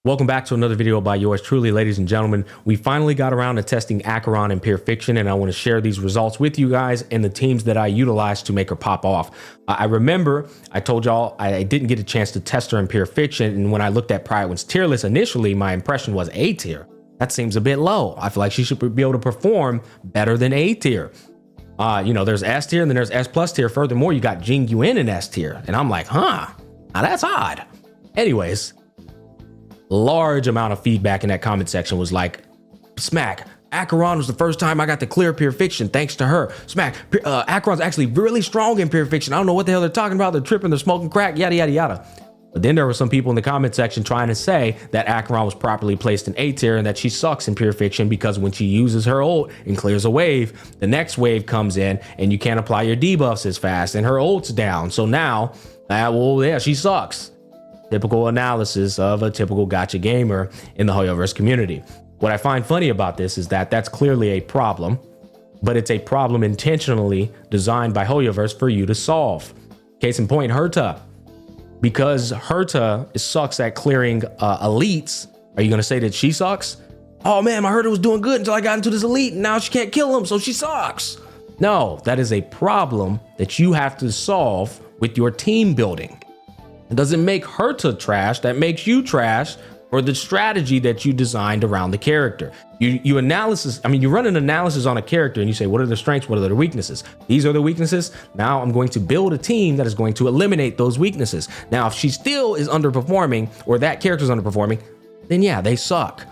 Welcome back to another video by yours truly, ladies and gentlemen. We finally got around to testing Acheron in Pure Fiction, and I want to share these results with you guys and the teams that I utilized to make her pop off. I remember I told y'all I didn't get a chance to test her in Pure Fiction, and when I looked at Pride One's tier list initially, my impression was A tier. That seems a bit low. I feel like she should be able to perform better than A tier. There's S tier and then there's S plus tier. Furthermore, you got Jing Yuan in S tier, and I'm like, now that's odd. Anyways, large amount of feedback in that comment section was like, Smack, Acheron was the first time I got to clear Pure Fiction thanks to her. Smack, Acheron's actually really strong in Pure Fiction. I don't know what the hell they're talking about. They're tripping, they're smoking crack, yada, yada, yada. But then there were some people in the comment section trying to say that Acheron was properly placed in A tier and that she sucks in Pure Fiction because when she uses her ult and clears a wave, the next wave comes in and you can't apply your debuffs as fast and her ult's down. So now, she sucks. Typical analysis of a typical gacha gamer in the Hoyoverse community. What I find funny about this is that that's clearly a problem, but it's a problem intentionally designed by Hoyoverse for you to solve. Case in point, Herta. Because Herta sucks at clearing elites, are you going to say that she sucks? Oh man, my Herta was doing good until I got into this elite and now she can't kill him, so she sucks. No, that is a problem that you have to solve with your team building. It doesn't make Herta trash, that makes you trash for the strategy that you designed around the character. You run an analysis on a character and you say, what are their strengths? What are their weaknesses? These are the weaknesses. Now I'm going to build a team that is going to eliminate those weaknesses. Now, if she still is underperforming or that character is underperforming, then yeah, they suck.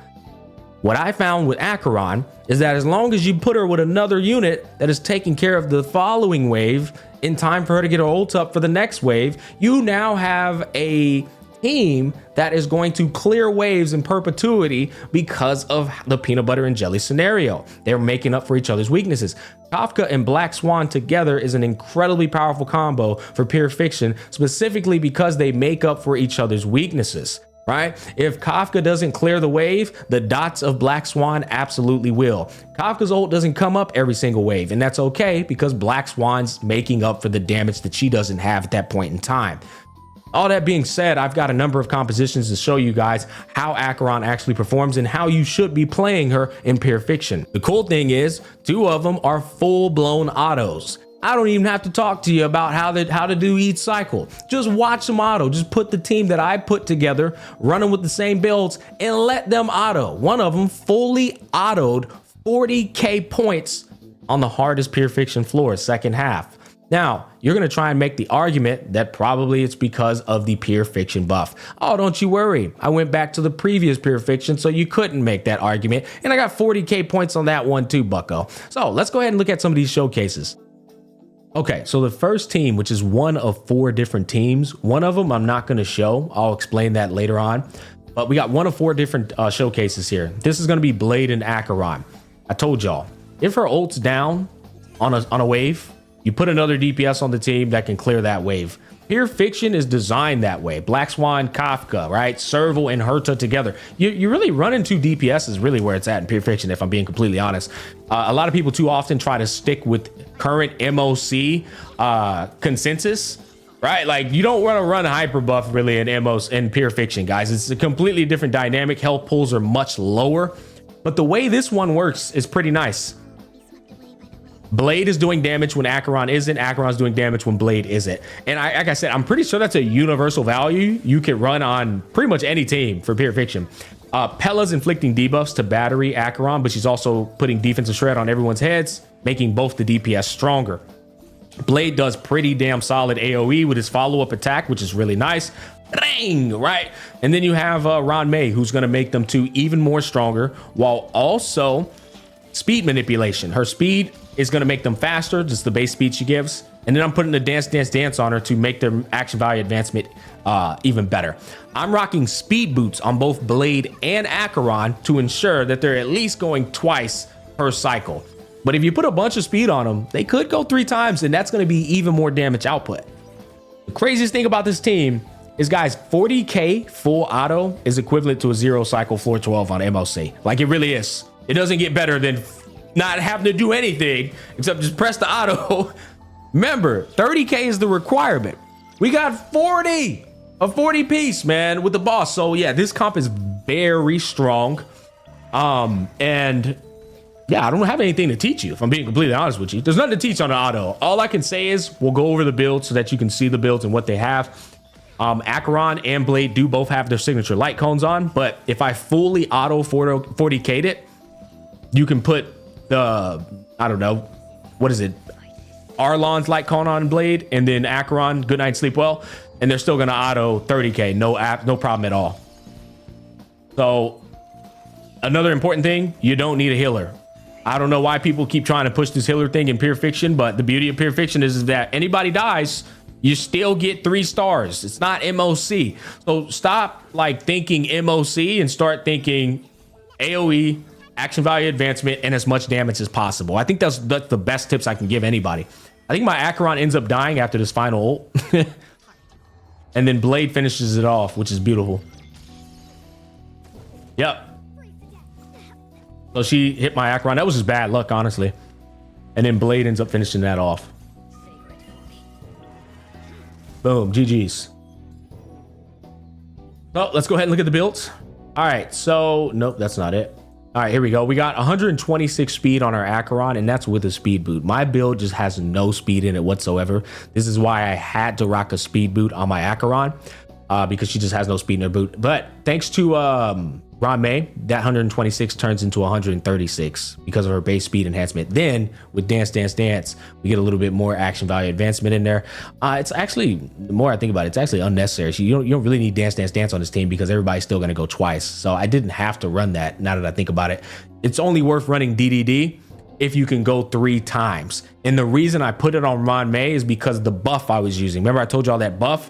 What I found with Acheron is that as long as you put her with another unit that is taking care of the following wave in time for her to get her ult up for the next wave, you now have a team that is going to clear waves in perpetuity because of the peanut butter and jelly scenario. They're making up for each other's weaknesses. Kafka and Black Swan together is an incredibly powerful combo for Pure Fiction, specifically because they make up for each other's weaknesses. Right? If Kafka doesn't clear the wave, the dots of Black Swan absolutely will. Kafka's ult doesn't come up every single wave, and that's okay because Black Swan's making up for the damage that she doesn't have at that point in time. All that being said, I've got a number of compositions to show you guys how Acheron actually performs and how you should be playing her in Pure Fiction. The cool thing is, 2 of them are full-blown autos. I don't even have to talk to you about how to do each cycle. Just watch them auto. Just put the team that I put together, running with the same builds, and let them auto. One of them fully autoed 40k points on the hardest Pure Fiction floor, second half. Now, you're going to try and make the argument that probably it's because of the Pure Fiction buff. Oh, don't you worry. I went back to the previous Pure Fiction, so you couldn't make that argument. And I got 40k points on that one too, bucko. So let's go ahead and look at some of these showcases. Okay, so the first team, which is one of 4 different teams, one of them I'm not going to show. I'll explain that later on. But we got one of 4 different showcases here. This is going to be Blade and Acheron. I told y'all, if her ult's down on a wave, you put another DPS on the team that can clear that wave. Pure Fiction is designed that way. Black Swan, Kafka, right? Serval and Herta together. You really run into DPS is really where it's at in Pure Fiction, if I'm being completely honest. A lot of people too often try to stick with current MOC consensus, right? Like you don't want to run a hyper buff really in Pure Fiction, guys. It's a completely different dynamic. Health pools are much lower, but the way this one works is pretty nice. Blade is doing damage when Acheron isn't. Acheron's doing damage when Blade isn't. And like I said, I'm pretty sure that's a universal value you can run on pretty much any team for Pure Fiction. Pella's inflicting debuffs to Battery Acheron, but she's also putting defensive shred on everyone's heads, making both the DPS stronger. Blade does pretty damn solid AoE with his follow-up attack, which is really nice. Bang, right? And then you have Ron May, who's going to make them 2 even more stronger, while also speed manipulation. Her speed is going to make them faster, just the base speed she gives. And then I'm putting the dance on her to make their action value advancement even better. I'm rocking speed boots on both Blade and Acheron to ensure that they're at least going twice per cycle. But if you put a bunch of speed on them, they could go 3 times, and that's going to be even more damage output. The craziest thing about this team is, guys, 40k full auto is equivalent to a 0 cycle floor 12 on MOC. Like, it really is. It doesn't get better than not having to do anything except just press the auto. Remember, 30k is the requirement. We got 40. a 40 piece, man, with the boss. So yeah, this comp is very strong. And yeah, I don't have anything to teach you, if I'm being completely honest with you. There's nothing to teach on the auto. All I can say is we'll go over the builds so that you can see the builds and what they have. Acheron and Blade do both have their signature light cones on, but if I fully auto 40k'd it, you can put the, I don't know, what is it? Arlon's light cone on Blade, and then Acheron, good night, sleep well, and they're still gonna auto 30k, no problem at all. So another important thing, you don't need a healer. I don't know why people keep trying to push this healer thing in Pure Fiction, but the beauty of Pure Fiction is that anybody dies, you still get 3 stars. It's not MOC. So stop like thinking MOC and start thinking AoE, action value advancement, and as much damage as possible. I think that's the best tips I can give anybody. I think my Acheron ends up dying after this final ult. And then Blade finishes it off, which is beautiful. Yep. So she hit my Acheron. That was just bad luck, honestly. And then Blade ends up finishing that off. Boom, GG's. So let's go ahead and look at the builds. All right, so nope, that's not it. All right, here we go. We got 126 speed on our Acheron, and that's with a speed boot. My build just has no speed in it whatsoever. This is why I had to rock a speed boot on my Acheron, because she just has no speed in her boot. But thanks to Ron May, that 126 turns into 136 because of her base speed enhancement. Then with Dance Dance Dance, we get a little bit more action value advancement in there. It's actually, the more I think about it, it's actually unnecessary. So you don't really need Dance Dance Dance on this team because everybody's still going to go twice. So I didn't have to run that now that I think about it. It's only worth running DDD if you can go 3 times. And the reason I put it on Ron May is because of the buff I was using. Remember I told y'all that buff?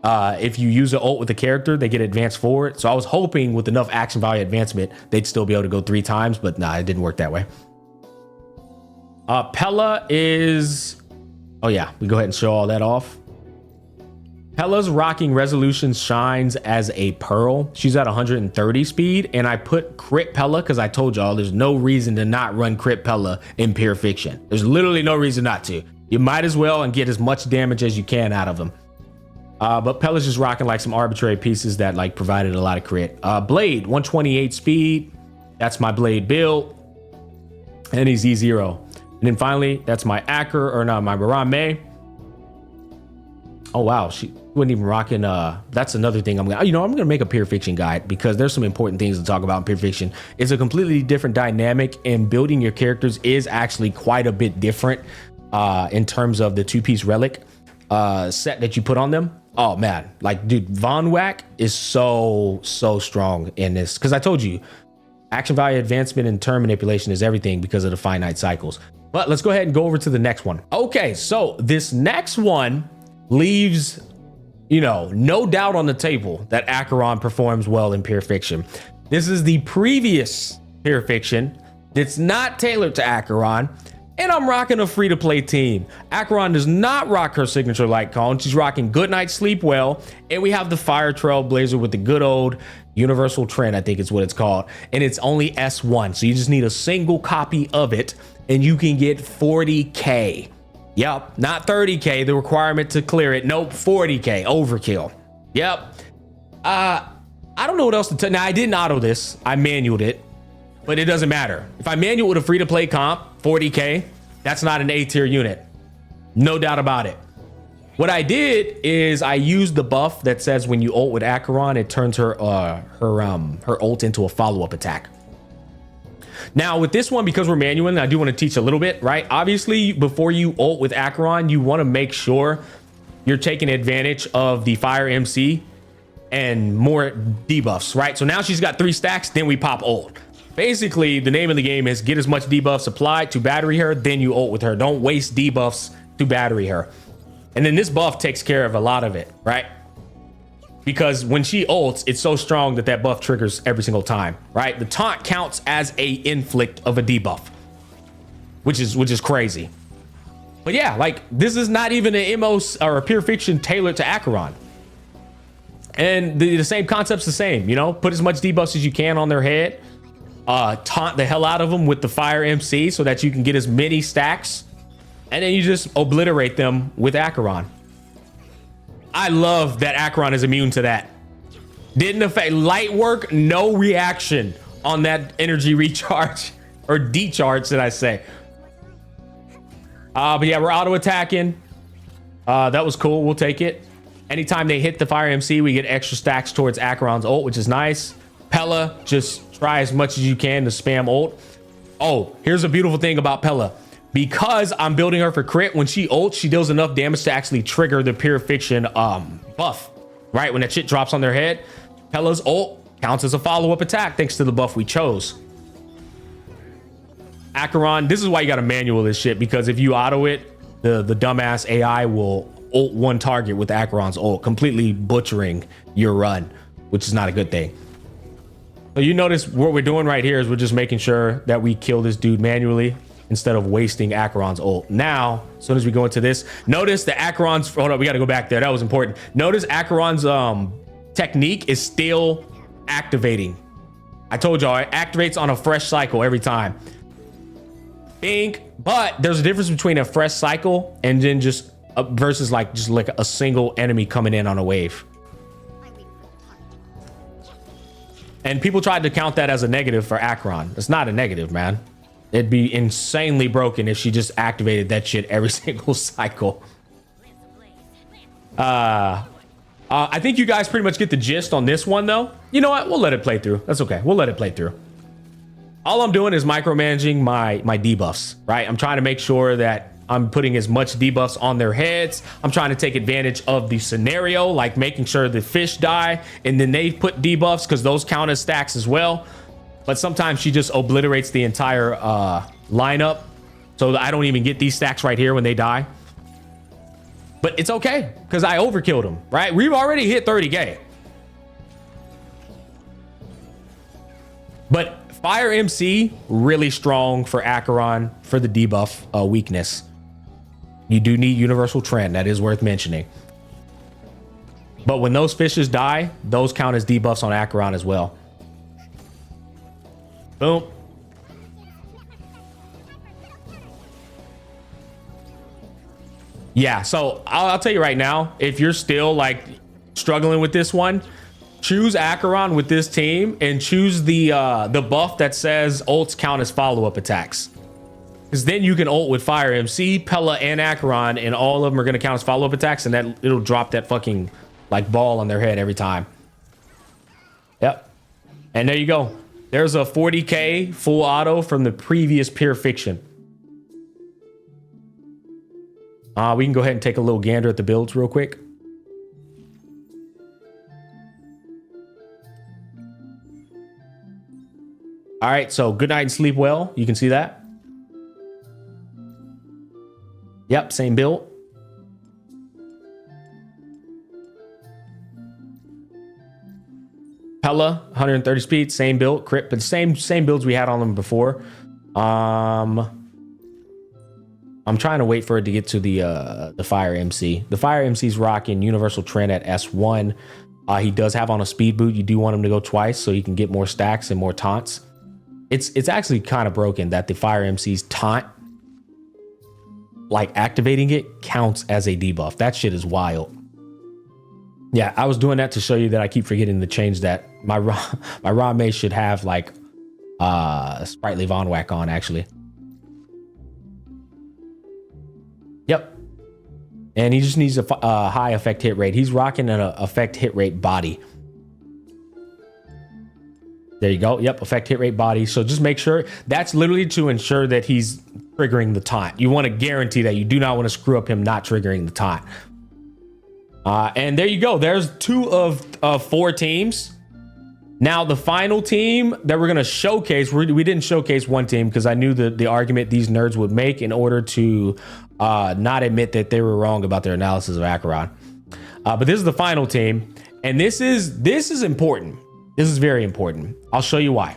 If you use an ult with the character, they get advanced forward. So I was hoping with enough action value advancement, they'd still be able to go 3 times, but nah, it didn't work that way. Pella is, oh yeah, we go ahead and show all that off. Pella's rocking Resolution Shines as a Pearl. She's at 130 speed, and I put Crit Pella because I told y'all there's no reason to not run Crit Pella in Pure Fiction. There's literally no reason not to. You might as well and get as much damage as you can out of them. But Pella's just rocking like some arbitrary pieces that like provided a lot of crit. Blade, 128 speed. That's my Blade build. And he's E0. And then finally, that's my my Ron May. Oh wow, she wasn't even rocking. That's another thing I'm gonna make a Pure Fiction guide because there's some important things to talk about in Pure Fiction. It's a completely different dynamic, and building your characters is actually quite a bit different in terms of the 2-piece relic set that you put on them. Oh man, like dude, Von Whack is so strong in this because I told you action value advancement and turn manipulation is everything because of the finite cycles. But let's go ahead and go over to the next one. Okay, so this next one leaves no doubt on the table that Acheron performs well in Pure Fiction. This is the previous Pure Fiction. It's not tailored to Acheron. And I'm rocking a free-to-play team. Acheron does not rock her signature light cone. She's rocking Good Night Sleep Well. And we have the Fire Trailblazer with the good old Universal Trend, I think is what it's called. And it's only S1. So you just need a single copy of it. And you can get 40k. Yep, not 30k, the requirement to clear it. Nope, 40k, overkill. Yep. I don't know what else to tell. Now, I didn't auto this. I manualed it. But it doesn't matter. If I manual with a free-to-play comp, 40k, that's not an A tier unit. No doubt about it. What I did is I used the buff that says when you ult with Acheron, it turns her ult into a follow-up attack. Now with this one, because we're manualing, I do want to teach a little bit, right? Obviously, before you ult with Acheron, you want to make sure you're taking advantage of the Fire MC and more debuffs, right? So now she's got 3 stacks, then we pop ult. Basically, the name of the game is get as much debuffs applied to battery her, then you ult with her. Don't waste debuffs to battery her. And then this buff takes care of a lot of it, right? Because when she ults, it's so strong that that buff triggers every single time, right? The taunt counts as a inflict of a debuff, which is crazy. But yeah, like this is not even an MO or a Pure Fiction tailored to Acheron. And the same concept's the same, put as much debuffs as you can on their head. Taunt the hell out of them with the Fire MC so that you can get as many stacks, and then you just obliterate them with Acheron. I love that Acheron is immune to that. Didn't affect light work, no reaction on that energy recharge or decharge, should I say. But yeah, we're auto attacking. That was cool. We'll take it. Anytime they hit the fire MC, we get extra stacks towards Acheron's ult, which is nice. Pella, just try as much as you can to spam ult. Oh, here's a beautiful thing about Pella. Because I'm building her for crit, when she ults, she deals enough damage to actually trigger the Pure Fiction buff. Right, when that shit drops on their head, Pella's ult counts as a follow-up attack thanks to the buff we chose. Acheron, this is why you gotta manual this shit, because if you auto it, the dumbass AI will ult one target with Acheron's ult, completely butchering your run, which is not a good thing. So you notice what we're doing right here is we're just making sure that we kill this dude manually instead of wasting Acheron's ult. Now, as soon as we go into this, notice the Acheron's, hold on, we got to go back there. That was important. Notice Acheron's technique is still activating. I told y'all, it activates on a fresh cycle every time. Bink, but there's a difference between a fresh cycle and then just versus like a single enemy coming in on a wave. And people tried to count that as a negative for Acheron. It's not a negative, man. It'd be insanely broken if she just activated that shit every single cycle. I think you guys pretty much get the gist on this one, though. You know what? We'll let it play through. That's okay. We'll let it play through. All I'm doing is micromanaging my debuffs, right? I'm trying to make sure that I'm putting as much debuffs on their heads. I'm trying to take advantage of the scenario, like making sure the fish die and then they put debuffs because those count as stacks as well. But sometimes she just obliterates the entire lineup, so I don't even get these stacks right here when they die. But it's okay because I overkilled them, right? We've already hit 30K. But Fire MC, really strong for Acheron for the debuff weakness. You do need Universal Trend. That is worth mentioning. But when those fishes die, those count as debuffs on Acheron as well. Boom. Yeah, so I'll tell you right now, if you're still like struggling with this one, choose Acheron with this team and choose the buff that says ults count as follow-up attacks. Because then you can ult with Fire MC, Pella, and Acheron, and all of them are going to count as follow-up attacks, and that it'll drop that fucking like ball on their head every time. Yep. And there you go. There's a 40K full auto from the previous Pure Fiction. We can go ahead and take a little gander at the builds real quick. All right, so good night and sleep well. You can see that. Yep, same build. Pella, 130 speed, same build, crit, but same builds we had on them before. I'm trying to wait for it to get to the Fire MC. The Fire MC's rocking Universal Trend at S1. He does have on a speed boot. You do want him to go twice so you can get more stacks and more taunts. It's actually kind of broken that the Fire MC's taunt, like activating it, counts as a debuff. That shit is wild. Yeah, I was doing that to show you that I keep forgetting to change that. My Raw Mage should have like Sprightly Von Whack on actually. Yep. And he just needs a high effect hit rate. He's rocking an effect hit rate body. There you go. Yep, effect hit rate body. So just make sure that's literally to ensure that he's triggering the taunt. You want to guarantee that. You do not want to screw up him not triggering the taunt. And there you go. There's 2 of 4 teams. Now the final team that we're going to showcase, we didn't showcase one team because I knew the argument these nerds would make in order to not admit that they were wrong about their analysis of Acheron. But this is the final team, and this is important. This is very important. I'll show you why.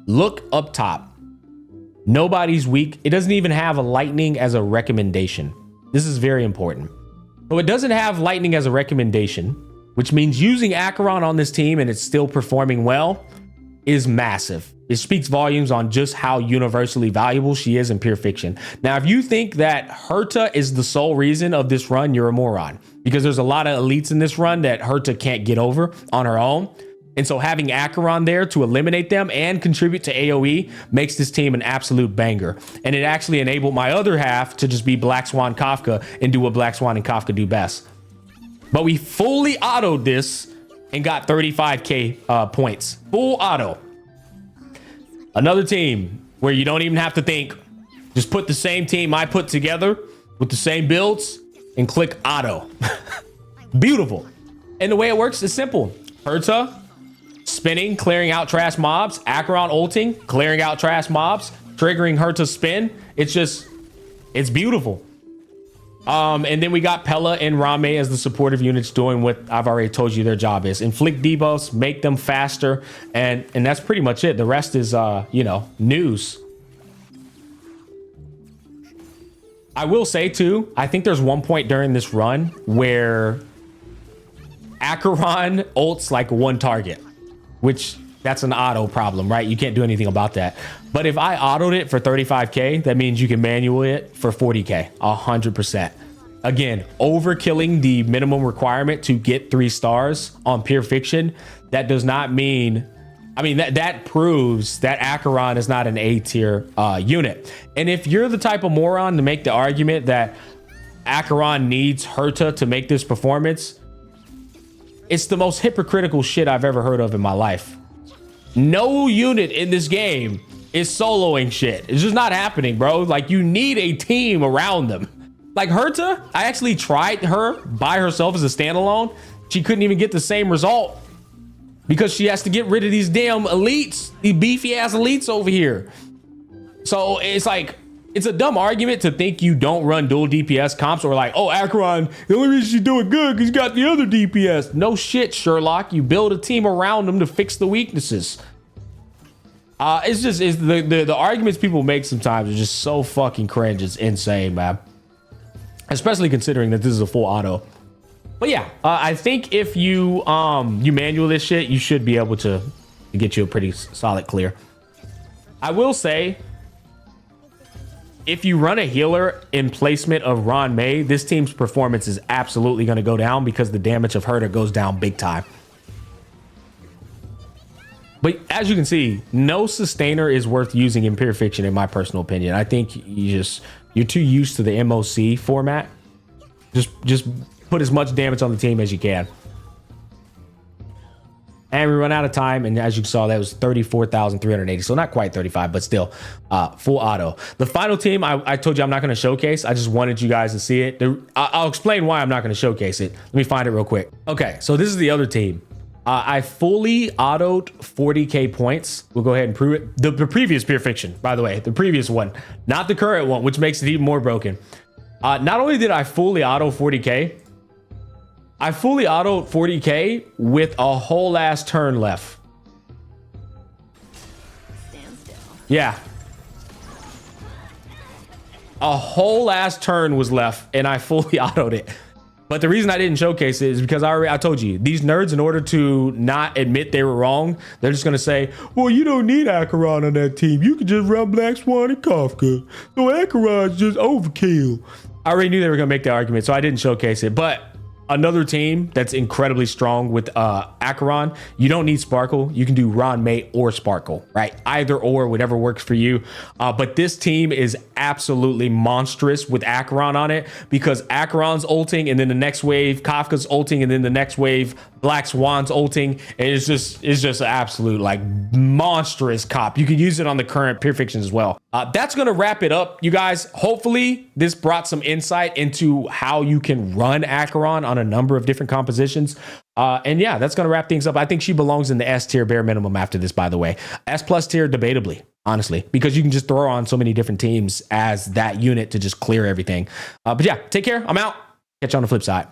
Look up top. Nobody's weak. It doesn't even have a lightning as a recommendation. This is very important. So it doesn't have lightning as a recommendation, which means using Acheron on this team and it's still performing well is massive. It speaks volumes on just how universally valuable she is in Pure Fiction. Now, if you think that Herta is the sole reason of this run, you're a moron. because there's a lot of elites in this run that Herta can't get over on her own. And so having Acheron there to eliminate them and contribute to AoE makes this team an absolute banger. And it actually enabled my other half to just be Black Swan Kafka and do what Black Swan and Kafka do best. But we fully autoed this and got 35k points. Full auto. Another team where you don't even have to think. Just put the same team I put together with the same builds and click auto. Beautiful. And the way it works is simple. Herta spinning, clearing out trash mobs. Acheron ulting, clearing out trash mobs, triggering Herta's spin. It's beautiful. And then we got Pella and Rame as the supportive units doing what I've already told you their job is. Inflict debuffs, make them faster, and that's pretty much it. The rest is, you know, news. I will say too, I think there's one point during this run where Acheron ults like one target, which that's an auto problem, right? You can't do anything about that. But if I autoed it for 35k, that means you can manual it for 40k, 100%. Again, overkilling the minimum requirement to get 3 stars on pure fiction. That does not mean, I mean, that proves that Acheron is not an A tier unit. And if you're the type of moron to make the argument that Acheron needs Herta to make this performance, it's the most hypocritical shit I've ever heard of in my life. No unit in this game is soloing shit. It's just not happening, bro. Like, you need a team around them. Like Herta, I actually tried her by herself as a standalone. She couldn't even get the same result because she has to get rid of these damn elites, these beefy ass elites over here. So it's like, it's a dumb argument to think you don't run dual DPS comps, or like, oh, Acheron, the only reason she's doing good because you got the other DPS. No shit, Sherlock. You build a team around them to fix the weaknesses. It's the arguments people make sometimes are just so fucking cringe. It's insane, man. Especially considering that this is a full auto. But yeah, I think if you you manual this shit, you should be able to get you a pretty solid clear. I will say, if you run a healer in placement of Ron May, this team's performance is absolutely going to go down because the damage of Herta goes down big time. But as you can see, no sustainer is worth using in pure fiction, in my personal opinion. I think you're too used to the MOC format. Just put as much damage on the team as you can. And we run out of time, and as you saw, that was 34,380, so not quite 35, but still full auto. The final team, I told you I'm not going to showcase. I just wanted you guys to see it. I'll explain why I'm not going to showcase it. Let me find it real quick. Okay, so this is the other team. I fully autoed 40k points. We'll go ahead and prove it. The previous pure fiction, by the way, the previous one, not the current one, which makes it even more broken. Not only did I fully auto 40k, I fully autoed 40k with a whole ass turn left. Stand still. Yeah. A whole ass turn was left and I fully autoed it. But the reason I didn't showcase it is because I told you, these nerds, in order to not admit they were wrong, they're just going to say, well, you don't need Acheron on that team. You can just run Black Swan and Kafka. So Acheron's just overkill. I already knew they were going to make the argument, so I didn't showcase it. But another team that's incredibly strong with Acheron, you don't need Sparkle. You can do Ron Mate or Sparkle, right? Either or, whatever works for you. But this team is absolutely monstrous with Acheron on it, because Acheron's ulting, and then the next wave Kafka's ulting, and then the next wave Black Swan's ulting. And it's just an absolute like monstrous cop. You can use it on the current pure fictions as well. That's gonna wrap it up, you guys. Hopefully this brought some insight into how you can run Acheron on a number of different compositions. And yeah, that's gonna wrap things up. I think she belongs in the S tier bare minimum after this, by the way. S plus tier, debatably, honestly, because you can just throw her on so many different teams as that unit to just clear everything. But yeah, take care. I'm out. Catch you on the flip side.